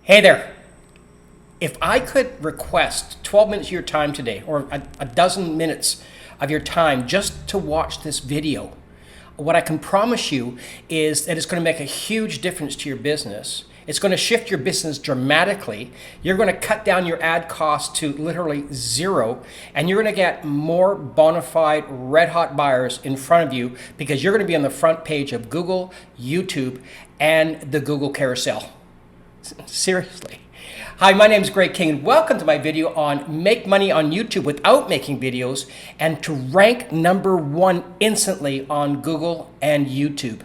Hey there. If I could request 12 minutes of your time today, or a dozen minutes of your time just to watch this video, what I can promise you is that it's going to make a huge difference to your business. It's going to shift your business dramatically. You're going to cut down your ad costs to literally zero, and you're going to get more bona fide, red hot buyers in front of you because you're going to be on the front page of Google, YouTube, and the Google carousel. Seriously. Hi, my name is Greg King and welcome to my video on make money on YouTube without making videos and to rank #1 instantly on Google and YouTube.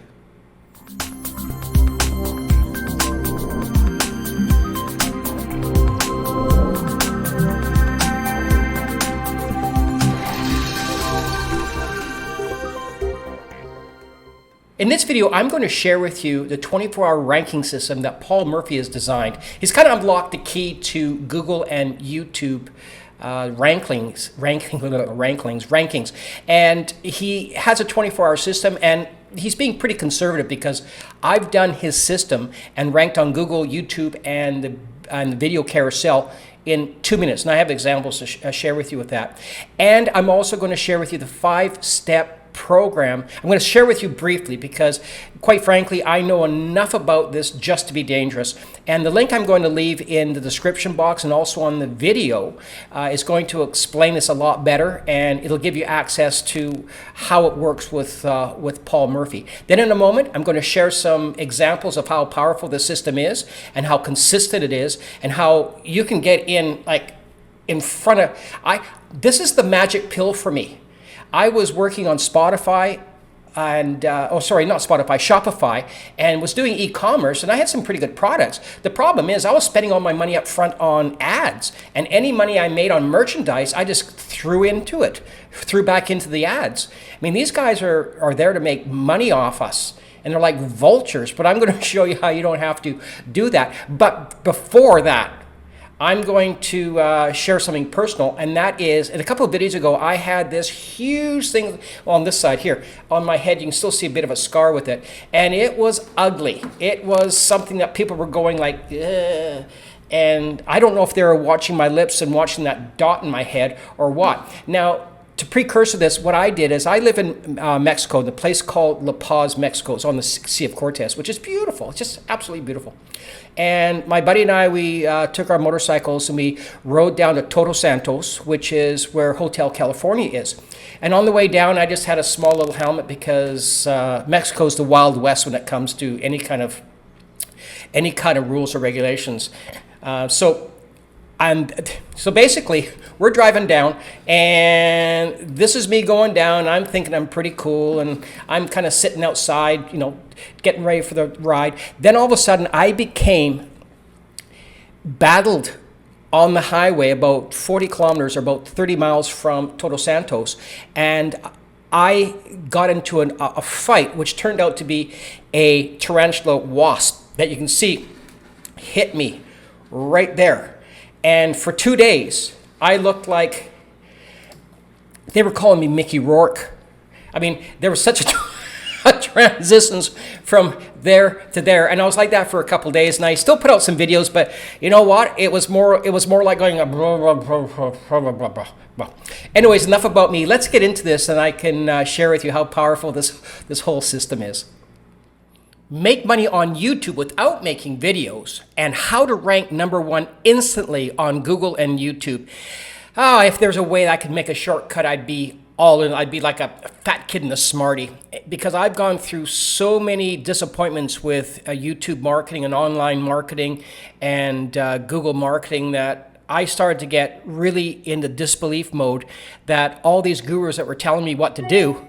In this video, I'm going to share with you the 24-hour ranking system that Paul Murphy has designed. He's kind of unlocked the key to Google and YouTube rankings, and he has a 24-hour system, and he's being pretty conservative because I've done his system and ranked on Google, YouTube, and the video carousel in 2 minutes. And I have examples to share with you with that. And I'm also going to share with you the 5-step program. I'm going to share with you briefly because, quite frankly, I know enough about this just to be dangerous. And the link I'm going to leave in the description box and also on the video is going to explain this a lot better, and it'll give you access to how it works with Paul Murphy. Then in a moment, I'm going to share some examples of how powerful the system is and how consistent it is and how you can get in front of... This is the magic pill for me. I was working on Shopify, and was doing e-commerce, and I had some pretty good products. The problem is I was spending all my money up front on ads, and any money I made on merchandise, I just threw back into the ads. I mean, these guys are there to make money off us, and they're like vultures, but I'm going to show you how you don't have to do that. But before that, I'm going to share something personal, and that is, a couple of videos ago, I had this huge thing on this side here on my head. You can still see a bit of a scar with it, and it was ugly. It was something that people were going like, ugh. And I don't know if they were watching my lips and watching that dot in my head or what. Now, to precursor this, what I did is I live in Mexico, the place called La Paz, Mexico. It's on the Sea of Cortez, which is beautiful. It's just absolutely beautiful. And my buddy and I, we took our motorcycles and we rode down to Todos Santos, which is where Hotel California is. And on the way down, I just had a small little helmet because Mexico's the Wild West when it comes to any kind of rules or regulations. So basically, we're driving down, and this is me going down. I'm thinking I'm pretty cool, and I'm kind of sitting outside, getting ready for the ride. Then all of a sudden, I became battled on the highway about 40 kilometers or about 30 miles from Todos Santos, and I got into a fight, which turned out to be a tarantula wasp that you can see hit me right there. And for 2 days, I looked like they were calling me Mickey Rourke. I mean, there was such a transitions from there to there, and I was like that for a couple of days. And I still put out some videos, but you know what? It was more like going. Anyways, enough about me. Let's get into this, and I can share with you how powerful this whole system is. Make money on YouTube without making videos, and how to rank #1 instantly on Google and YouTube. Oh, if there's a way that I could make a shortcut, I'd be all in. I'd be like a fat kid in a Smartie, because I've gone through so many disappointments with YouTube marketing and online marketing and Google marketing that I started to get really into disbelief mode that all these gurus that were telling me what to do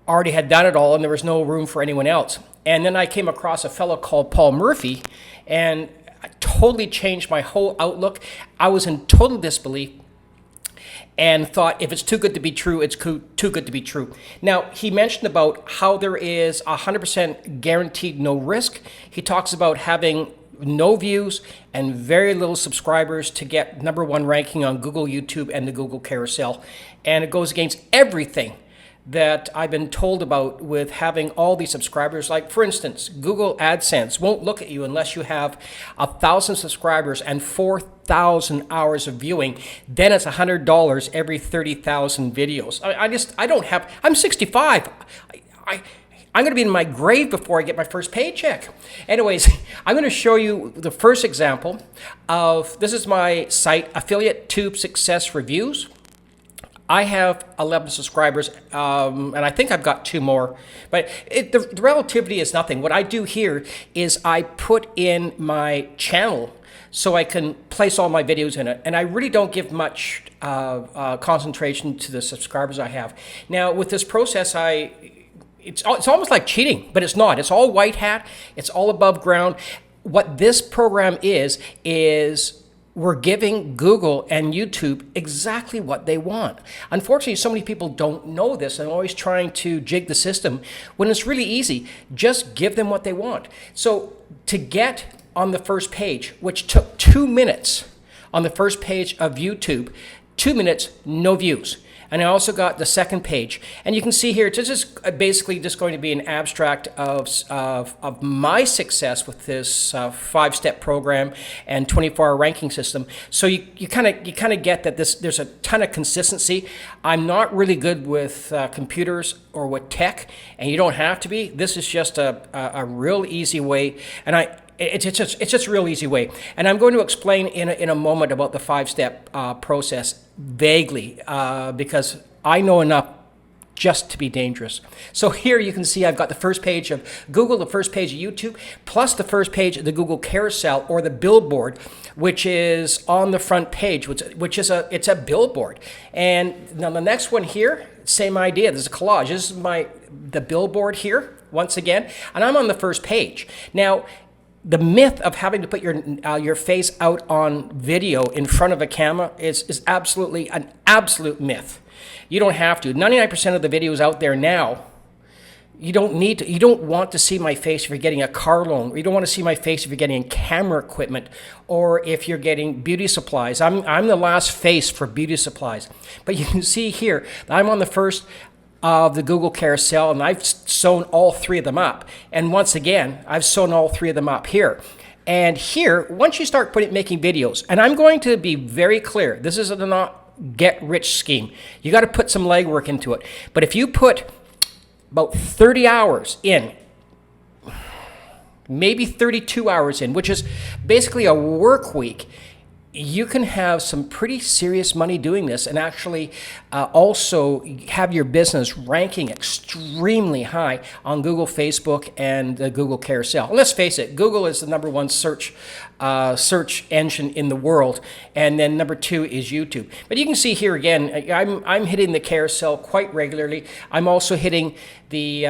already had done it all, and there was no room for anyone else. And then I came across a fellow called Paul Murphy, and I totally changed my whole outlook. I was in total disbelief and thought, if it's too good to be true, it's too good to be true. Now, he mentioned about how there is 100% guaranteed no risk. He talks about having no views and very little subscribers to get #1 ranking on Google, YouTube, and the Google carousel. And it goes against everything that I've been told about with having all these subscribers. Like, for instance, Google AdSense won't look at you unless you have 1,000 subscribers and 4,000 hours of viewing. Then it's $100 every 30,000 videos. I don't have, I'm 65. I'm going to be in my grave before I get my first paycheck. Anyways, I'm going to show you the first example of, this is my site, Affiliate Tube Success Reviews. I have 11 subscribers, and I think I've got 2 more, but the relativity is nothing. What I do here is I put in my channel so I can place all my videos in it, and I really don't give much concentration to the subscribers I have. Now, with this process, it's almost like cheating, but it's not. It's all white hat. It's all above ground. What this program is we're giving Google and YouTube exactly what they want. Unfortunately, so many people don't know this and are always trying to jig the system when it's really easy. Just give them what they want. So to get on the first page, which took 2 minutes on the first page of YouTube, 2 minutes, no views. And I also got the second page. And you can see here, it's just basically just going to be an abstract of my success with this 5-step program and 24-hour ranking system. So you kind of get that there's a ton of consistency. I'm not really good with computers or with tech, and you don't have to be. This is just a real easy way. And it's just a real easy way. And I'm going to explain in a moment about the 5-step process vaguely because I know enough just to be dangerous. So here you can see I've got the first page of Google, the first page of YouTube, plus the first page of the Google Carousel or the billboard, which is on the front page, which is it's a billboard. And now the next one here, same idea. There's a collage. This is the billboard here once again, and I'm on the first page. Now, the myth of having to put your face out on video in front of a camera is absolutely an absolute myth. You don't have to. 99% of the videos out there now, you don't need to. You don't want to see my face if you're getting a car loan, or you don't want to see my face if you're getting camera equipment, or if you're getting beauty supplies. I'm the last face for beauty supplies. But you can see here that I'm on the first of the Google Carousel, and I've sewn all 3 of them up. And once again, I've sewn all 3 of them up here. And here, once you start making videos, and I'm going to be very clear, this is a not get-rich scheme. You got to put some legwork into it. But if you put about 30 hours in, maybe 32 hours in, which is basically a work week, you can have some pretty serious money doing this and actually also have your business ranking extremely high on Google, Facebook, and the Google Carousel. And let's face it, Google is the #1 search engine in the world, and then #2 is YouTube. But you can see here again, I'm hitting the Carousel quite regularly. I'm also hitting the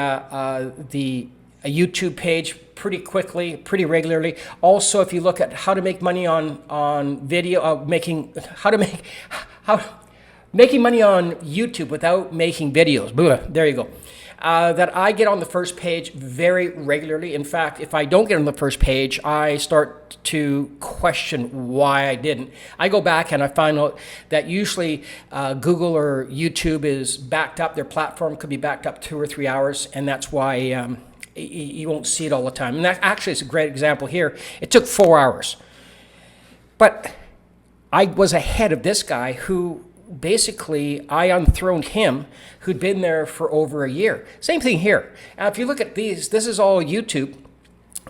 YouTube page pretty quickly, pretty regularly. Also, if you look at how to make money on video, making money on YouTube without making videos. Blah, there you go. That I get on the first page very regularly. In fact, if I don't get on the first page, I start to question why I didn't. I go back and I find out that usually Google or YouTube is backed up. Their platform could be backed up 2 or 3 hours, and that's why you won't see it all the time. And that actually is a great example here. It took 4 hours. But I was ahead of this guy who basically I unthroned him, who'd been there for over a year. Same thing here. Now, if you look at these, this is all YouTube.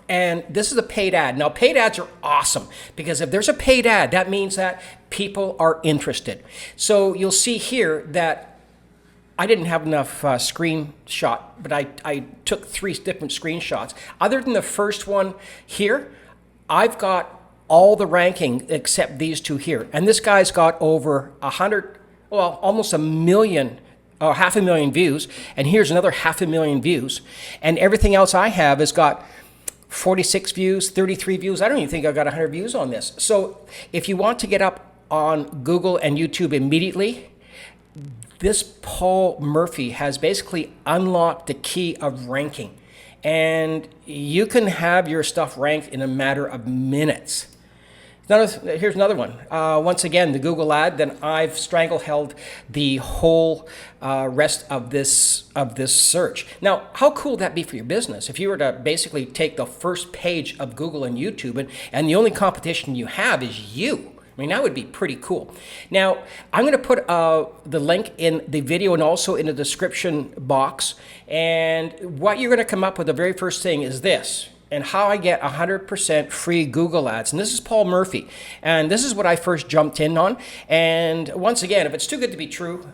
And this is a paid ad. Now, paid ads are awesome because if there's a paid ad, that means that people are interested. So you'll see here that I didn't have enough screenshot, but I took 3 different screenshots. Other than the first one here, I've got all the ranking except these 2 here. And this guy's got over 100, well, almost 1 million, or 500,000 views. And here's another 500,000 views. And everything else I have has got 46 views, 33 views. I don't even think I've got 100 views on this. So if you want to get up on Google and YouTube immediately, this Paul Murphy has basically unlocked the key of ranking. And you can have your stuff ranked in a matter of minutes. Here's another one. Once again, the Google ad. Then I've strangleheld the whole rest of this search. Now, how cool would that be for your business if you were to basically take the first page of Google and YouTube, and the only competition you have is you? I mean, that would be pretty cool. Now, I'm going to put the link in the video and also in the description box. And what you're going to come up with, the very first thing is this, and how I get 100% free Google ads. And this is Paul Murphy. And this is what I first jumped in on. And once again, if it's too good to be true,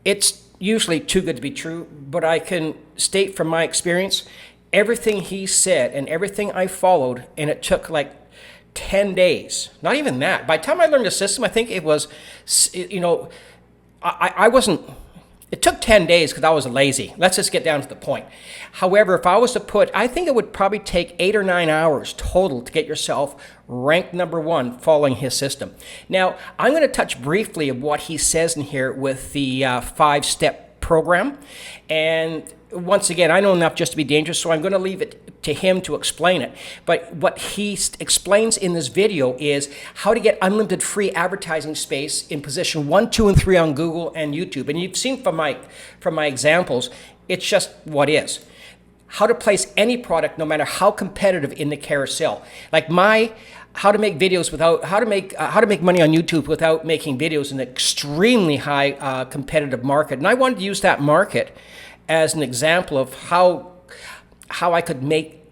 it's usually too good to be true. But I can state from my experience, everything he said and everything I followed, and it took like 10 days, not even that. By the time I learned the system, I think it was, I wasn't, it took 10 days because I was lazy. Let's just get down to the point. However, if I was to put, I think it would probably take 8 or 9 hours total to get yourself ranked #1 following his system. Now, I'm going to touch briefly of what he says in here with the 5-step program. And once again, I know enough just to be dangerous, so I'm going to leave it to him to explain it. But what he explains in this video is how to get unlimited free advertising space in position 1, 2, and 3 on Google and YouTube. And you've seen from my examples, it's just what is. How to place any product, no matter how competitive, in the carousel. Like how to make videos without how to make money on YouTube without making videos in an extremely high competitive market. And I wanted to use that market as an example of how I could make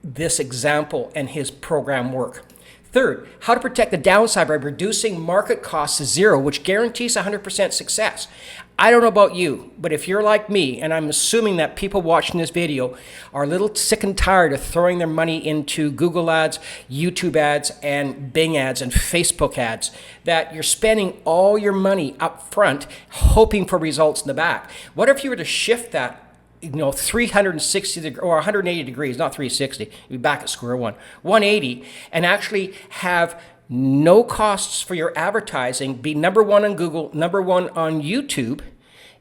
this example and his program work. Third, how to protect the downside by reducing market costs to 0, which guarantees 100% success. I don't know about you, but if you're like me, and I'm assuming that people watching this video are a little sick and tired of throwing their money into Google ads, YouTube ads, and Bing ads, and Facebook ads, that you're spending all your money up front hoping for results in the back. What if you were to shift that 360 or 180 degrees, not 360, you'd be back at square one, 180, and actually have no costs for your advertising, be #1 on Google, #1 on YouTube,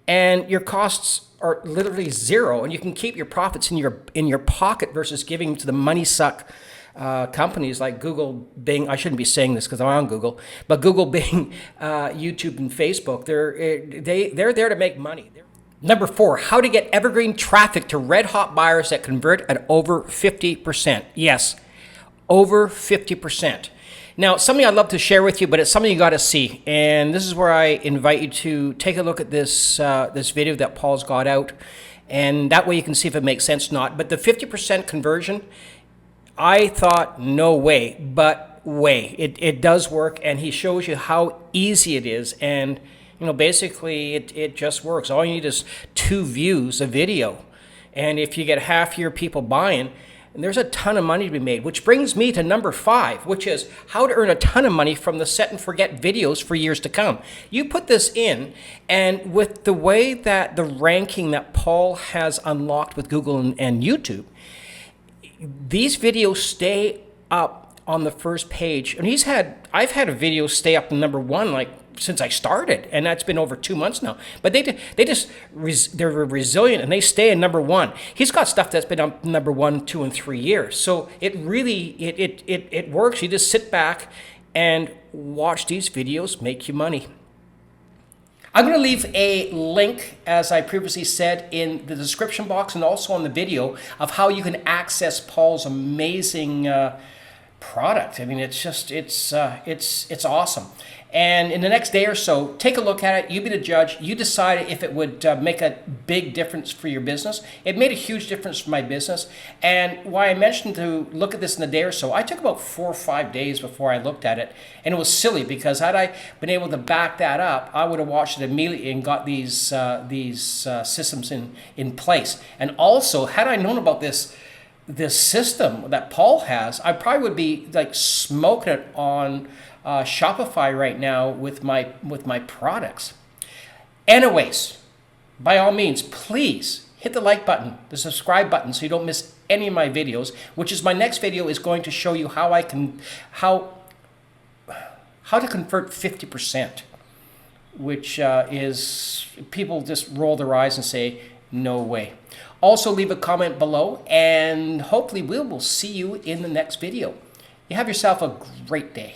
and your costs are literally 0, and you can keep your profits in your pocket versus giving to the money suck companies like Google, Bing. I shouldn't be saying this because I'm on Google, but Google, Bing, YouTube, and Facebook. They're there to make money. Number 4, how to get evergreen traffic to red hot buyers that convert at over 50%. Yes, over 50%. Now, something I'd love to share with you, but it's something you got to see. And this is where I invite you to take a look at this video that Paul's got out. And that way you can see if it makes sense or not. But the 50% conversion, I thought, no way, but way. It does work, and he shows you how easy it is. And basically it just works. All you need is 2 views a video. And if you get half your people buying, there's a ton of money to be made, which brings me to number 5, which is how to earn a ton of money from the set and forget videos for years to come. You put this in, and with the way that the ranking that Paul has unlocked with Google and YouTube, these videos stay up on the first page. And I've had a video stay up to #1 like since I started, and that's been over 2 months now. But they're resilient, and they stay in #1. He's got stuff that's been up #1, 2, and 3 years. So it really it works. You just sit back and watch these videos make you money. I'm going to leave a link, as I previously said, in the description box and also on the video of how you can access Paul's amazing product. I mean, it's awesome. And in the next day or so, take a look at it. You be the judge. You decide if it would make a big difference for your business. It made a huge difference for my business. And why I mentioned to look at this in a day or so, I took about 4 or 5 days before I looked at it. And it was silly because had I been able to back that up, I would have watched it immediately and got these systems in place. And also, had I known about this system that Paul has, I probably would be like smoking it on Shopify right now with my products. Anyways, by all means, please hit the like button, the subscribe button, so you don't miss any of my videos. Which is my next video is going to show you how to convert 50%, which is people just roll their eyes and say no way. Also, leave a comment below, and hopefully we will see you in the next video. You have yourself a great day.